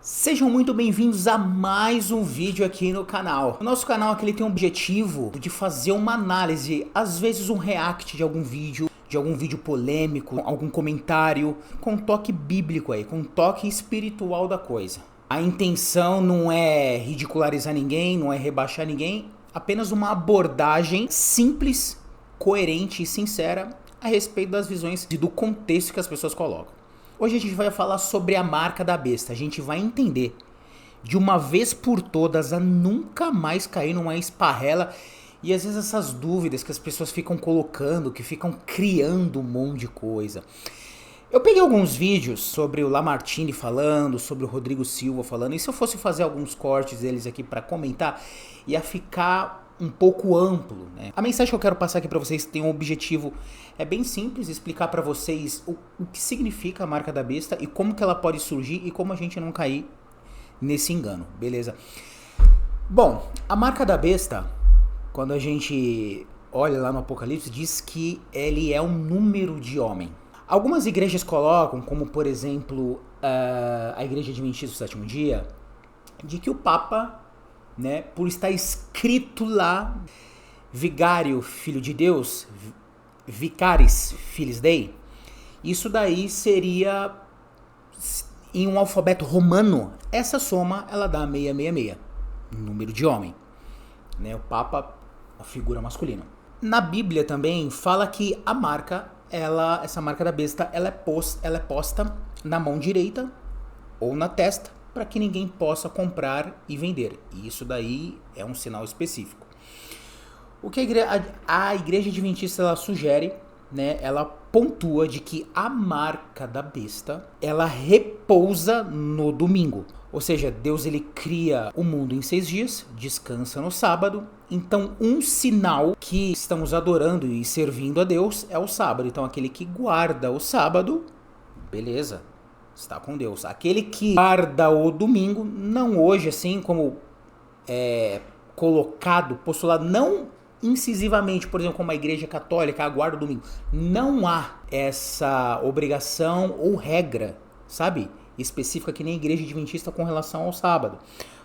Sejam muito bem-vindos a mais um vídeo aqui no canal. O nosso canal aqui ele tem o objetivo de fazer uma análise, às vezes um react de algum vídeo polêmico, algum comentário, com um toque bíblico aí, com um toque espiritual da coisa. A intenção não é ridicularizar ninguém, não é rebaixar ninguém, apenas uma abordagem simples, coerente e sincera a respeito das visões e do contexto que as pessoas colocam. Hoje a gente vai falar sobre a marca da besta. A gente vai entender de uma vez por todas a nunca mais cair numa esparrela e às vezes essas dúvidas que as pessoas ficam colocando, que ficam criando um monte de coisa. Eu peguei alguns vídeos sobre o Lamartine falando, sobre o Rodrigo Silva falando, e se eu fosse fazer alguns cortes deles aqui para comentar, ia ficar um pouco amplo, né? A mensagem que eu quero passar aqui para vocês tem um objetivo, é bem simples, explicar para vocês o que significa a marca da besta e como que ela pode surgir e como a gente não cair nesse engano, beleza? Bom, a marca da besta, quando a gente olha lá no Apocalipse, diz que ele é um número de homem. Algumas igrejas colocam, como por exemplo a Igreja Adventista do Sétimo Dia, de que o Papa, né, por estar escrito lá Vigário, Filho de Deus, Vicaris, Filis Dei, isso daí seria, em um alfabeto romano, essa soma ela dá 666, número de homem, né, o Papa, a figura masculina. Na Bíblia também fala que a marca, essa marca da besta, ela é posta na mão direita ou na testa, para que ninguém possa comprar e vender. E isso daí é um sinal específico. O que a Igreja Adventista ela sugere, né, ela pontua de que a marca da besta, ela repousa no domingo. Ou seja, Deus ele cria o mundo em 6 dias, descansa no sábado. Então um sinal que estamos adorando e servindo a Deus é o sábado. Então aquele que guarda o sábado, beleza, está com Deus. Aquele que guarda o domingo, não hoje assim como colocado, postulado, não incisivamente, por exemplo, como a Igreja Católica guarda o domingo. Não há essa obrigação ou regra, sabe, específica que nem a Igreja Adventista com relação ao sábado.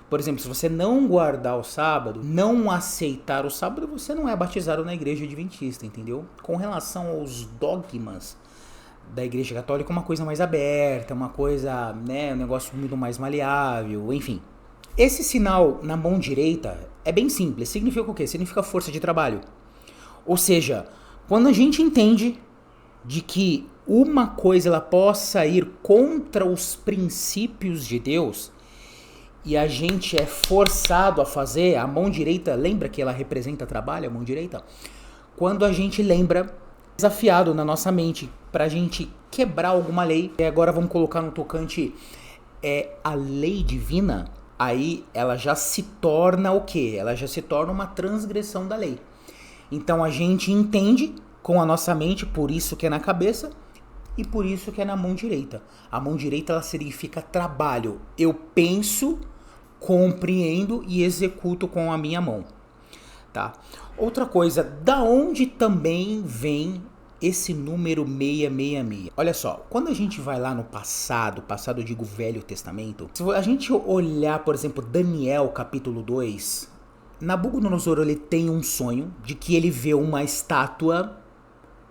Por exemplo, se você não guardar o sábado, não aceitar o sábado, você não é batizado na Igreja Adventista, entendeu? Com relação aos dogmas da Igreja Católica, uma coisa mais aberta, uma coisa, né, um negócio muito mais maleável, enfim. Esse sinal na mão direita é bem simples, significa o quê? Significa força de trabalho. Ou seja, quando a gente entende de que uma coisa ela possa ir contra os princípios de Deus e a gente é forçado a fazer, a mão direita, lembra que ela representa trabalho, a mão direita? Quando a gente lembra, desafiado na nossa mente pra gente quebrar alguma lei, e agora vamos colocar no tocante a lei divina, aí ela já se torna o quê? Ela já se torna uma transgressão da lei. Então a gente entende com a nossa mente, por isso que é na cabeça e por isso que é na mão direita. A mão direita ela significa trabalho. Eu penso, compreendo e executo com a minha mão. Tá? Outra coisa, da onde também vem esse número 666? Olha só, quando a gente vai lá no passado eu digo Velho Testamento, se a gente olhar, por exemplo, Daniel capítulo 2, Nabucodonosor ele tem um sonho de que ele vê uma estátua,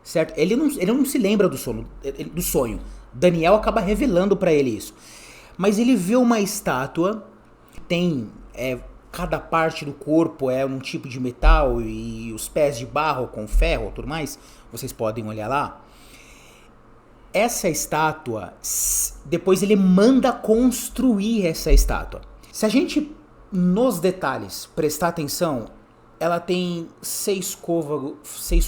certo? Ele não se lembra do sonho. Daniel acaba revelando para ele isso. Mas ele vê uma estátua que tem cada parte do corpo é um tipo de metal e os pés de barro com ferro e tudo mais. Vocês podem olhar lá. Essa estátua, depois ele manda construir essa estátua. Se a gente, nos detalhes, prestar atenção, ela tem 6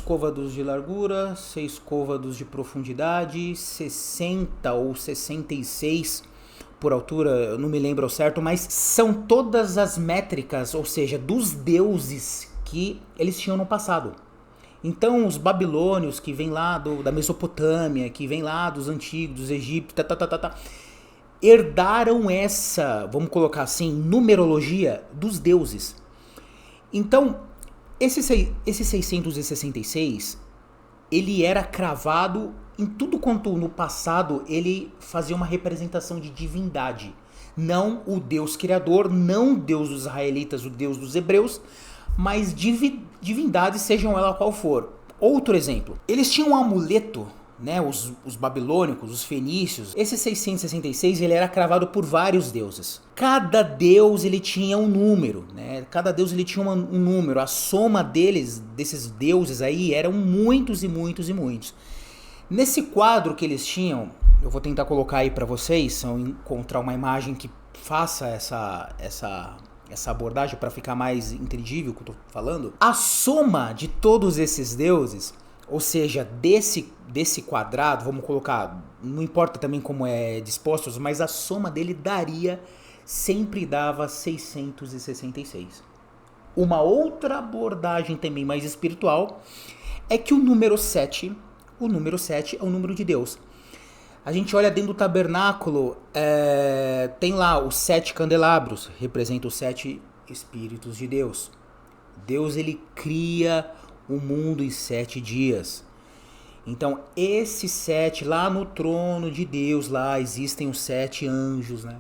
côvados de largura, 6 côvados de profundidade, 60 ou 66 por altura, eu não me lembro ao certo, mas são todas as métricas, ou seja, dos deuses que eles tinham no passado. Então os babilônios que vêm lá da Mesopotâmia, que vêm lá dos antigos, dos egípcios, herdaram essa, vamos colocar assim, numerologia dos deuses. Então, esse 666, ele era cravado em tudo quanto no passado ele fazia uma representação de divindade. Não o Deus criador, não o Deus dos israelitas, o Deus dos hebreus, mas divindades, sejam ela qual for. Outro exemplo, eles tinham um amuleto, né, os babilônicos, os fenícios. Esse 666 ele era cravado por vários deuses. Cada deus ele tinha um número, né? Cada deus ele tinha um número. A soma desses deuses aí, eram muitos e muitos e muitos. Nesse quadro que eles tinham, eu vou tentar colocar aí para vocês, se eu encontrar uma imagem que faça essa abordagem para ficar mais entendível o que eu tô falando. A soma de todos esses deuses, ou seja, desse quadrado, vamos colocar, não importa também como é dispostos, mas a soma dele sempre dava 666. Uma outra abordagem também mais espiritual é que o número 7 é o número de Deus. A gente olha dentro do tabernáculo, tem lá os 7 candelabros, representam os 7 Espíritos de Deus. Deus ele cria o mundo em 7 dias. Então esse 7 lá no trono de Deus, lá existem os 7 anjos, né?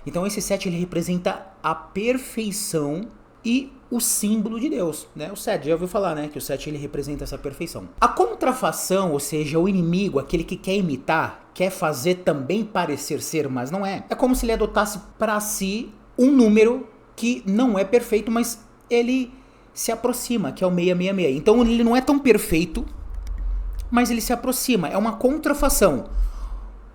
Então esse 7 ele representa a perfeição e o símbolo de Deus, né? O 7, já ouviu falar, né? Que o 7 ele representa essa perfeição. A contrafação, ou seja, o inimigo, aquele que quer imitar, quer fazer também parecer ser, mas não é. É como se ele adotasse para si um número que não é perfeito, mas ele se aproxima, que é o 666. Então ele não é tão perfeito, mas ele se aproxima. É uma contrafação.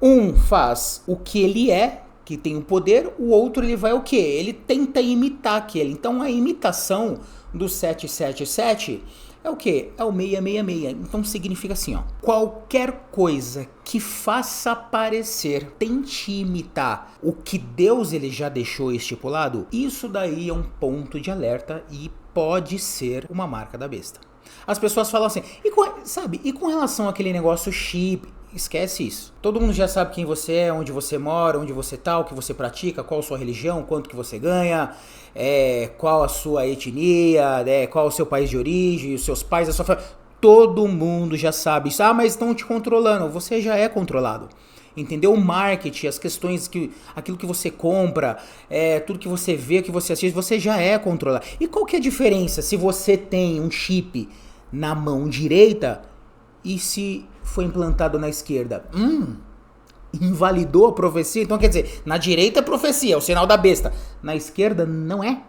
Um faz o que ele é, que tem o poder, o outro ele vai o quê? Ele tenta imitar aquele. Então a imitação do 777 é o quê? É o 666. Então significa assim, ó. Qualquer coisa que faça parecer, tente imitar o que Deus ele já deixou estipulado, isso daí é um ponto de alerta e pode ser uma marca da besta. As pessoas falam assim, e com relação àquele negócio chip, esquece isso. Todo mundo já sabe quem você é, onde você mora, onde você tá, o que você pratica, qual a sua religião, quanto que você ganha, qual a sua etnia, qual o seu país de origem, os seus pais, a sua família. Todo mundo já sabe isso. Ah, mas estão te controlando. Você já é controlado. Entendeu? O marketing, as questões, aquilo que você compra, tudo que você vê, que você assiste, você já é controlado. E qual que é a diferença se você tem um chip na mão direita e se foi implantado na esquerda? Invalidou a profecia? Então quer dizer, na direita é profecia, é o sinal da besta. Na esquerda não é?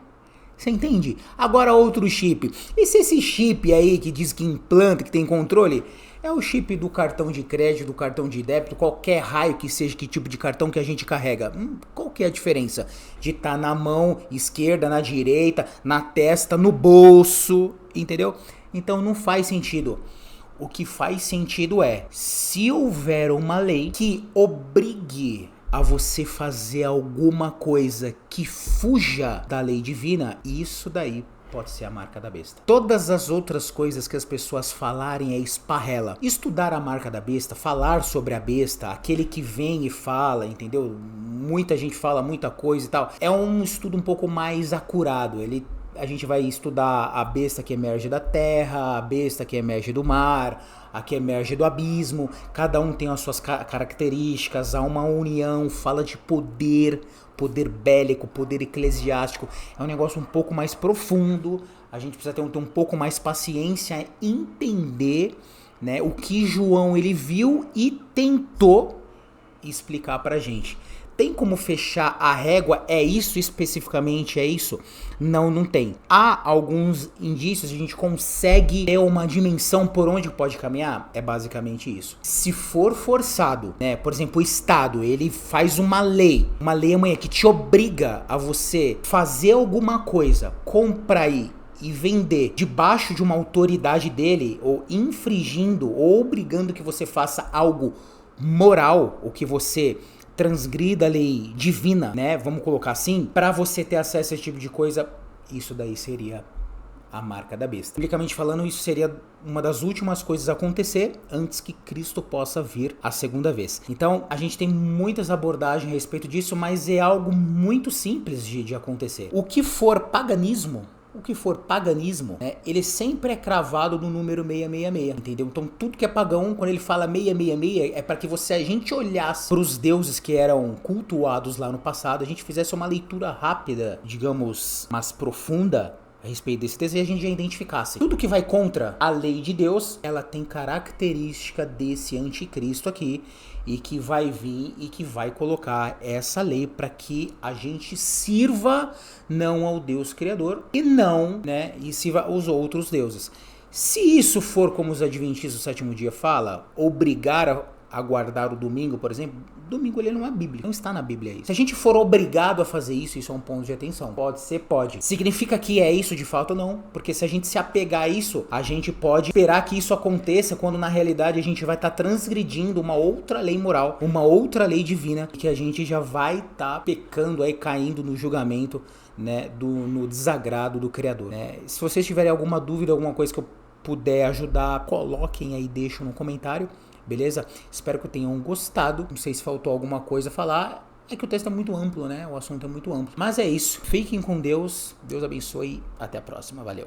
Você entende? Agora outro chip. E se esse chip aí que diz que implanta, que tem controle, é o chip do cartão de crédito, do cartão de débito, qualquer raio que seja, que tipo de cartão que a gente carrega? Qual que é a diferença? De estar na mão esquerda, na direita, na testa, no bolso, entendeu? Então não faz sentido. O que faz sentido é, se houver uma lei que obrigue a você fazer alguma coisa que fuja da lei divina, isso daí pode ser a marca da besta. Todas as outras coisas que as pessoas falarem é esparrela. Estudar a marca da besta, falar sobre a besta, aquele que vem e fala, entendeu? Muita gente fala muita coisa e tal. É um estudo um pouco mais acurado. A gente vai estudar a besta que emerge da terra, a besta que emerge do mar, a que emerge do abismo. Cada um tem as suas características, há uma união, fala de poder bélico, poder eclesiástico. É um negócio um pouco mais profundo. A gente precisa ter um pouco mais paciência, entender, né, o que João ele viu e tentou explicar pra gente. Tem como fechar a régua? É isso especificamente? É isso? Não tem. Há alguns indícios, a gente consegue ter uma dimensão por onde pode caminhar? É basicamente isso. Se for forçado, né? Por exemplo, o Estado, ele faz uma lei amanhã que te obriga a você fazer alguma coisa, comprar aí e vender debaixo de uma autoridade dele, ou infringindo, ou obrigando que você faça algo moral, ou que você transgrida a lei divina, né? Vamos colocar assim, para você ter acesso a esse tipo de coisa, isso daí seria a marca da besta. Biblicamente falando, isso seria uma das últimas coisas a acontecer antes que Cristo possa vir a segunda vez. Então, a gente tem muitas abordagens a respeito disso, mas é algo muito simples de acontecer. O que for paganismo, o que for paganismo, né, ele sempre é cravado no número 666, entendeu? Então tudo que é pagão, quando ele fala 666, é para que a gente olhasse para os deuses que eram cultuados lá no passado, a gente fizesse uma leitura rápida, digamos, mas profunda a respeito desse texto, e a gente já identificasse. Tudo que vai contra a lei de Deus, ela tem característica desse anticristo aqui, e que vai vir e que vai colocar essa lei para que a gente sirva não ao Deus Criador e não, né, e sirva aos outros deuses. Se isso for como os adventistas do sétimo dia fala, obrigar a guardar o domingo, por exemplo, domingo ele não é bíblico, não está na Bíblia isso. Se a gente for obrigado a fazer isso, isso é um ponto de atenção. Pode ser, pode. Significa que é isso de fato ou não? Porque se a gente se apegar a isso, a gente pode esperar que isso aconteça quando na realidade a gente vai estar transgredindo uma outra lei moral, uma outra lei divina, que a gente já vai estar pecando aí, caindo no julgamento, né, no desagrado do Criador, né? Se vocês tiverem alguma dúvida, alguma coisa que eu puder ajudar, coloquem aí, deixem no comentário. Beleza? Espero que tenham gostado. Não sei se faltou alguma coisa a falar. É que o texto é muito amplo, né? O assunto é muito amplo. Mas é isso. Fiquem com Deus. Deus abençoe. Até a próxima. Valeu.